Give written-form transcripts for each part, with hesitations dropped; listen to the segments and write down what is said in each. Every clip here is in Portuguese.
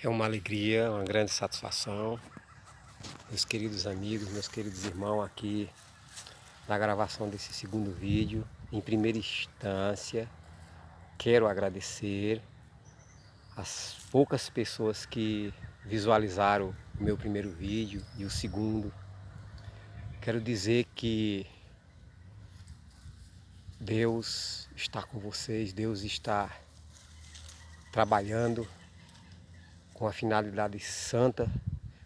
É uma alegria, uma grande satisfação, meus queridos amigos, meus queridos irmãos, aqui na gravação desse segundo vídeo. Em primeira instância, quero agradecer as poucas pessoas que visualizaram o meu primeiro vídeo e o segundo. Quero dizer que Deus está com vocês, Deus está trabalhando com a finalidade santa,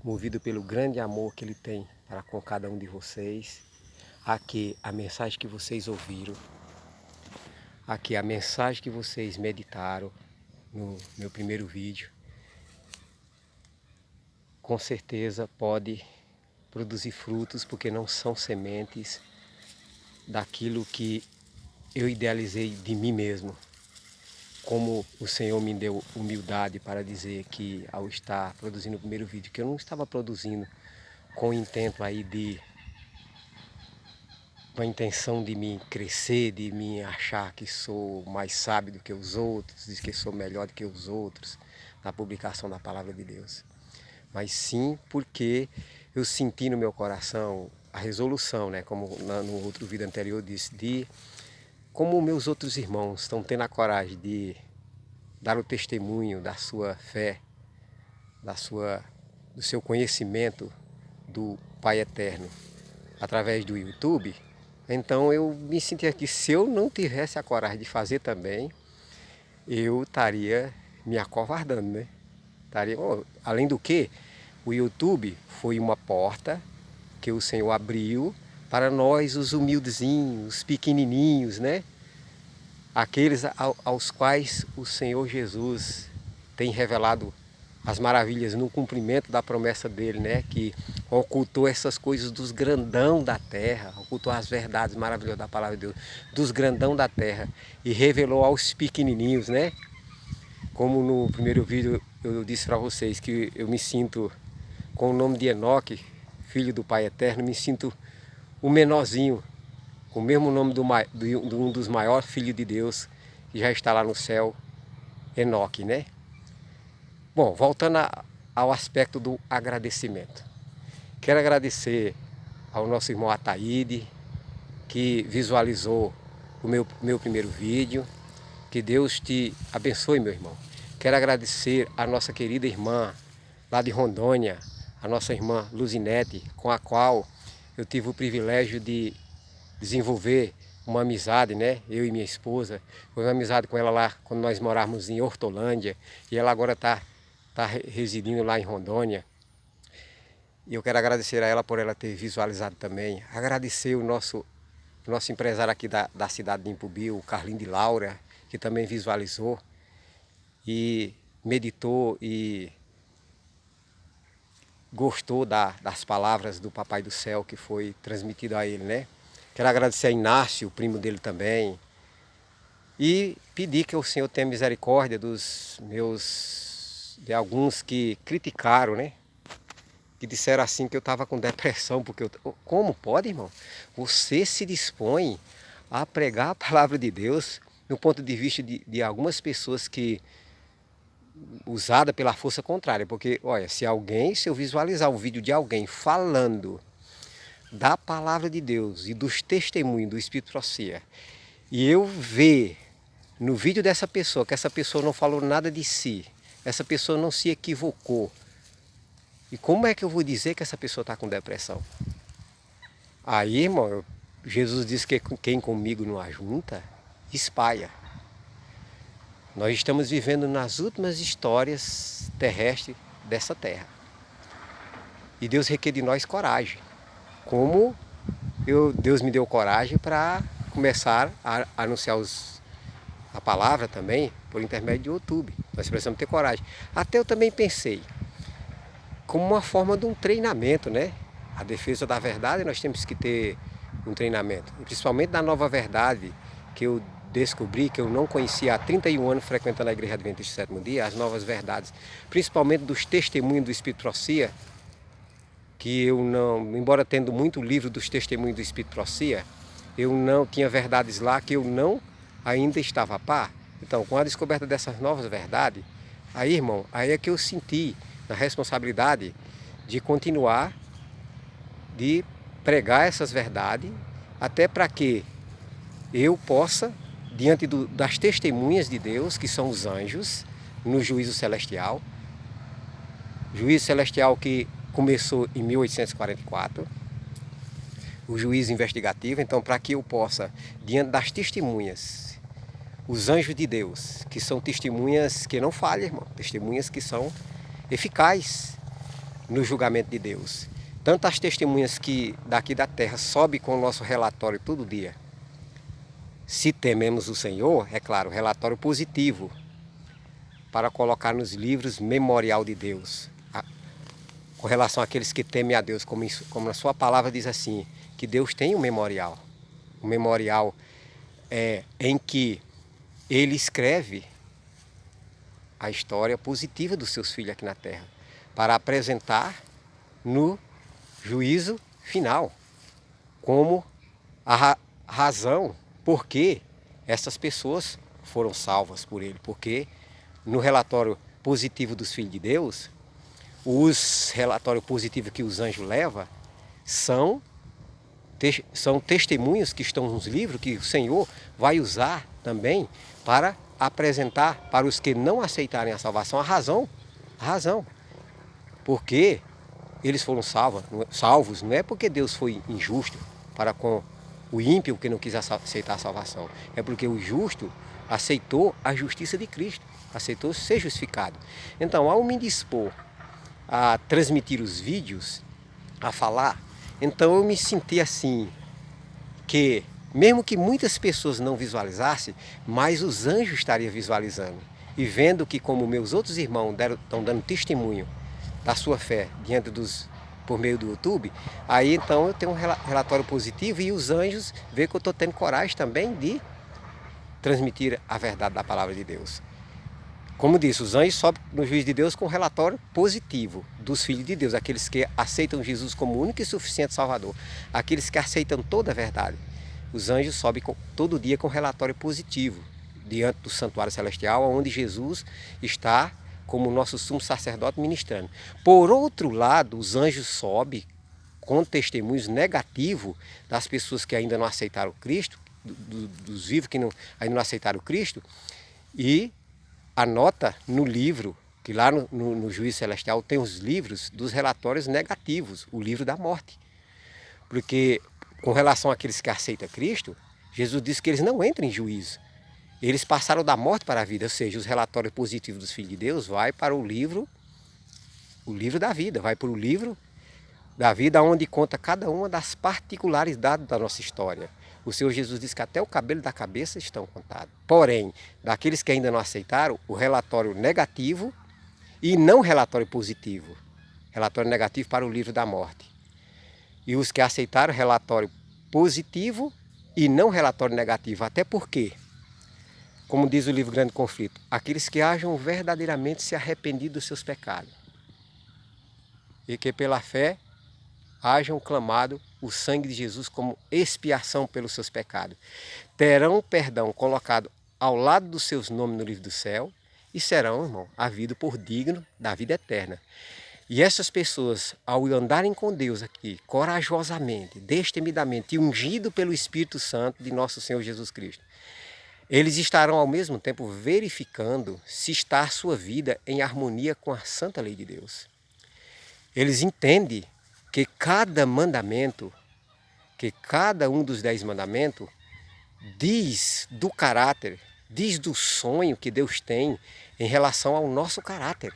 movido pelo grande amor que Ele tem para com cada um de vocês. Aqui a mensagem que vocês ouviram, aqui a mensagem que vocês meditaram no meu primeiro vídeo, com certeza pode produzir frutos, porque não são sementes daquilo que eu idealizei de mim mesmo. Como o Senhor me deu humildade para dizer que ao estar produzindo o primeiro vídeo, que eu não estava produzindo com o intento aí com a intenção de me crescer, de me achar que sou mais sábio do que os outros, de que sou melhor do que os outros na publicação da palavra de Deus. Mas sim porque eu senti no meu coração a resolução, né, como no outro vídeo anterior eu disse, de como meus outros irmãos estão tendo a coragem de dar o testemunho da sua fé, do seu conhecimento do Pai Eterno através do YouTube. Então eu me senti aqui, se eu não tivesse a coragem de fazer também, eu estaria me acovardando, né? Além do que, o YouTube foi uma porta que o Senhor abriu para nós, os humildezinhos, os pequenininhos, né? Aqueles aos quais o Senhor Jesus tem revelado as maravilhas no cumprimento da promessa dele, né? Que ocultou essas coisas dos grandão da terra, ocultou as verdades maravilhosas da palavra de Deus, dos grandão da terra, e revelou aos pequenininhos, né? Como no primeiro vídeo eu disse para vocês que eu me sinto com o nome de Enoque, filho do Pai Eterno, me sinto o menorzinho, com o mesmo nome de um dos maiores filhos de Deus, que já está lá no céu, Enoque, né? Bom, voltando ao aspecto do agradecimento. Quero agradecer ao nosso irmão Ataíde, que visualizou o meu primeiro vídeo. Que Deus te abençoe, meu irmão. Quero agradecer a nossa querida irmã lá de Rondônia, a nossa irmã Luzinete, com a qual eu tive o privilégio de desenvolver uma amizade, né? Eu e minha esposa. Foi uma amizade com ela lá quando nós morávamos em Hortolândia, e ela agora está residindo lá em Rondônia. E eu quero agradecer a ela por ela ter visualizado também. Agradecer o nosso empresário aqui da cidade de Impubi, o Carlinho de Laura, que também visualizou e meditou e gostou das palavras do Papai do Céu que foi transmitido a ele, né? Quero agradecer a Inácio, o primo dele também, e pedir que o Senhor tenha misericórdia de alguns que criticaram, né? Que disseram assim que eu estava com depressão, porque como pode, irmão? Você se dispõe a pregar a palavra de Deus no ponto de vista de algumas pessoas que usada pela força contrária, porque olha, se eu visualizar um vídeo de alguém falando da palavra de Deus e dos testemunhos do Espírito Profecia, e eu ver no vídeo dessa pessoa que essa pessoa não falou nada de si, essa pessoa não se equivocou, e como é que eu vou dizer que essa pessoa está com depressão? Aí, irmão, Jesus disse que quem comigo não ajunta, espalha. Nós estamos vivendo nas últimas histórias terrestres dessa terra. E Deus requer de nós coragem. Como Deus me deu coragem para começar a anunciar a palavra também por intermédio do YouTube. Nós precisamos ter coragem. Até eu também pensei, como uma forma de um treinamento, né? A defesa da verdade, nós temos que ter um treinamento. E principalmente da nova verdade que eu descobri, que eu não conhecia há 31 anos frequentando a Igreja Adventista do Sétimo Dia, as novas verdades, principalmente dos testemunhos do Espírito Profecia, que eu não, embora tendo muito livro dos testemunhos do Espírito Profecia, eu não tinha verdades lá que eu não ainda estava a par. Então, com a descoberta dessas novas verdades, Aí, irmão, aí é que eu senti a responsabilidade de continuar, de pregar essas verdades, até para que eu possa, diante das testemunhas de Deus, que são os anjos, no juízo celestial que começou em 1844, o juízo investigativo. Então, para que eu possa, diante das testemunhas, os anjos de Deus, que são testemunhas que não falham, irmão, testemunhas que são eficazes no julgamento de Deus. Tanto as testemunhas que daqui da terra sobem com o nosso relatório todo dia. Se tememos o Senhor, é claro, relatório positivo, para colocar nos livros memorial de Deus. Com relação àqueles que temem a Deus, como a sua palavra diz assim, que Deus tem um memorial. Um memorial em que Ele escreve a história positiva dos seus filhos aqui na terra, para apresentar no juízo final, como a razão por que essas pessoas foram salvas por Ele. Porque no relatório positivo dos filhos de Deus, os relatórios positivos que os anjos levam são testemunhos que estão nos livros, que o Senhor vai usar também para apresentar para os que não aceitarem a salvação a razão. Porque eles foram salvos, não é porque Deus foi injusto para com o ímpio que não quis aceitar a salvação. É porque o justo aceitou a justiça de Cristo, aceitou ser justificado. Então, ao me dispor a transmitir os vídeos, a falar, então eu me senti assim, que mesmo que muitas pessoas não visualizassem, mas os anjos estariam visualizando. E vendo que, como meus outros irmãos estão dando testemunho da sua fé por meio do YouTube, aí então eu tenho um relatório positivo e os anjos veem que eu estou tendo coragem também de transmitir a verdade da palavra de Deus. Como disse, os anjos sobem no juízo de Deus com um relatório positivo dos filhos de Deus, aqueles que aceitam Jesus como único e suficiente Salvador, aqueles que aceitam toda a verdade. Os anjos sobem todo dia com um relatório positivo diante do santuário celestial, onde Jesus está como nosso sumo sacerdote ministrando. Por outro lado, os anjos sobem com testemunhos negativos das pessoas que ainda não aceitaram Cristo, dos vivos que ainda não aceitaram Cristo, e anota no livro, que lá no juízo celestial tem os livros dos relatórios negativos, o livro da morte. Porque com relação àqueles que aceitam Cristo, Jesus disse que eles não entram em juízo. Eles passaram da morte para a vida, ou seja, os relatórios positivos dos filhos de Deus vai para o livro da vida, vai para o livro da vida, onde conta cada uma das particularidades da nossa história. O Senhor Jesus disse que até o cabelo da cabeça estão contados. Porém, daqueles que ainda não aceitaram, o relatório negativo e não relatório positivo. Relatório negativo para o livro da morte. E os que aceitaram, relatório positivo e não relatório negativo. Até porque, como diz o livro Grande Conflito, aqueles que hajam verdadeiramente se arrependido dos seus pecados e que pela fé hajam clamado o sangue de Jesus como expiação pelos seus pecados, terão perdão colocado ao lado dos seus nomes no livro do céu e serão, irmão, havidos por digno da vida eterna. E essas pessoas, ao andarem com Deus aqui, corajosamente, destemidamente e ungido pelo Espírito Santo de nosso Senhor Jesus Cristo, eles estarão ao mesmo tempo verificando se está a sua vida em harmonia com a santa lei de Deus. Eles entendem que cada mandamento, que cada um dos 10 mandamentos diz do caráter, diz do sonho que Deus tem em relação ao nosso caráter.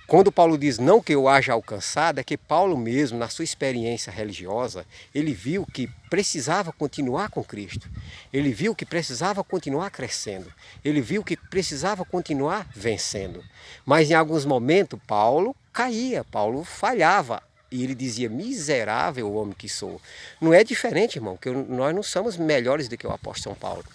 Quando Paulo diz não que eu haja alcançado, é que Paulo mesmo, na sua experiência religiosa, ele viu que precisava continuar com Cristo. Ele viu que precisava continuar crescendo. Ele viu que precisava continuar vencendo. Mas em alguns momentos Paulo caía, Paulo falhava. E ele dizia, miserável homem que sou. Não é diferente, irmão, que nós não somos melhores do que o apóstolo São Paulo.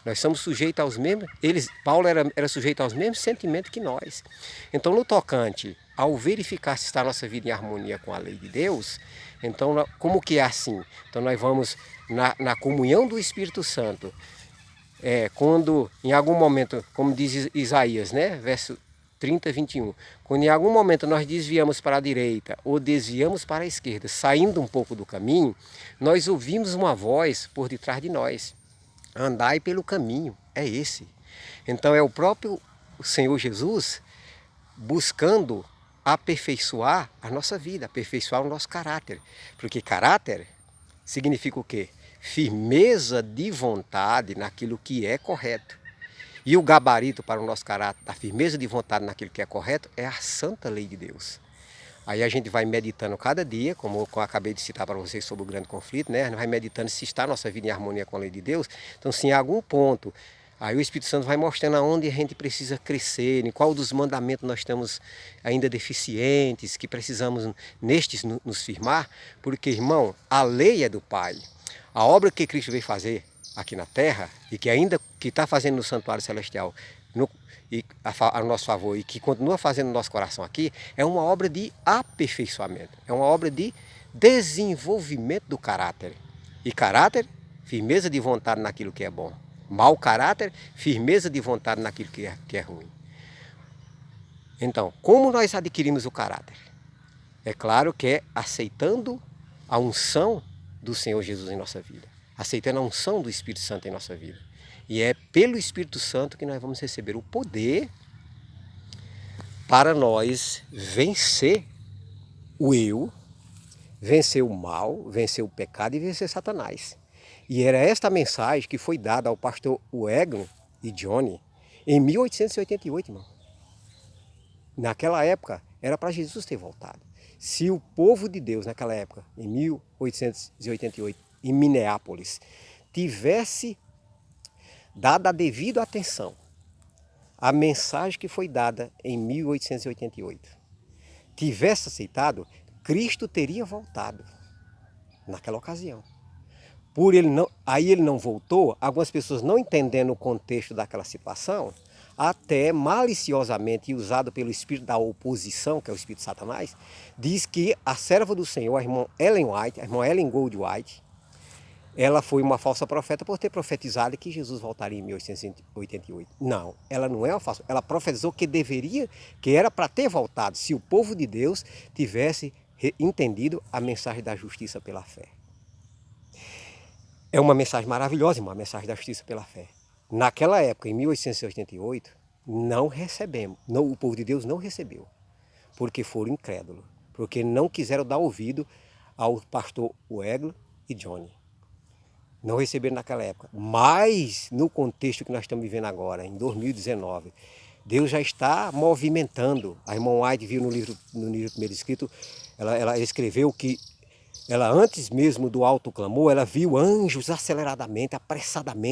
Nós somos sujeitos aos mesmos, Paulo era sujeito aos mesmos sentimentos que nós. Então, no tocante, ao verificar se está a nossa vida em harmonia com a lei de Deus, então, como que é assim? Então, nós vamos na comunhão do Espírito Santo, quando em algum momento, como diz Isaías, né? Verso 30, 21. Quando em algum momento nós desviamos para a direita ou desviamos para a esquerda, saindo um pouco do caminho, nós ouvimos uma voz por detrás de nós. Andai pelo caminho, é esse. Então é o próprio Senhor Jesus buscando aperfeiçoar a nossa vida, aperfeiçoar o nosso caráter. Porque caráter significa o quê? Firmeza de vontade naquilo que é correto. E o gabarito para o nosso caráter, a firmeza de vontade naquilo que é correto, é a santa lei de Deus. Aí a gente vai meditando cada dia, como eu acabei de citar para vocês sobre o grande conflito, né? A gente vai meditando se está a nossa vida em harmonia com a lei de Deus. Então, se em algum ponto, aí o Espírito Santo vai mostrando aonde a gente precisa crescer, em qual dos mandamentos nós estamos ainda deficientes, que precisamos nestes nos firmar, porque, irmão, a lei é do Pai. A obra que Cristo veio fazer aqui na terra e que ainda que está fazendo no santuário celestial a nosso favor e que continua fazendo no nosso coração aqui, é uma obra de aperfeiçoamento, é uma obra de desenvolvimento do caráter. E caráter, firmeza de vontade naquilo que é bom. Mau caráter, firmeza de vontade naquilo que é ruim. Então, como nós adquirimos o caráter? É claro que é aceitando a unção do Senhor Jesus em nossa vida, aceitando a unção do Espírito Santo em nossa vida. E é pelo Espírito Santo que nós vamos receber o poder para nós vencer o eu, vencer o mal, vencer o pecado e vencer Satanás. E era esta mensagem que foi dada ao pastor Wegley e Johnny em 1888, irmão. Naquela época, era para Jesus ter voltado. Se o povo de Deus, naquela época, em 1888, em Minneapolis, tivesse dado a devida atenção à mensagem que foi dada em 1888, tivesse aceitado, Cristo teria voltado naquela ocasião. Aí ele não voltou, algumas pessoas não entendendo o contexto daquela situação, até maliciosamente usado pelo espírito da oposição, que é o espírito de Satanás, diz que a serva do Senhor, a irmã Ellen White, a irmã Ellen Gold White, ela foi uma falsa profeta por ter profetizado que Jesus voltaria em 1888. Não, ela não é uma falsa. Ela profetizou que era para ter voltado, se o povo de Deus tivesse entendido a mensagem da justiça pela fé. É uma mensagem maravilhosa, uma mensagem da justiça pela fé. Naquela época, em 1888, não recebemos, o povo de Deus não recebeu, porque foram incrédulos, porque não quiseram dar ouvido ao pastor Wegley e Johnny. Não receberam naquela época, mas no contexto que nós estamos vivendo agora, em 2019, Deus já está movimentando. A irmã White viu no livro primeiro escrito, ela escreveu que ela antes mesmo do alto clamor, ela viu anjos aceleradamente, apressadamente,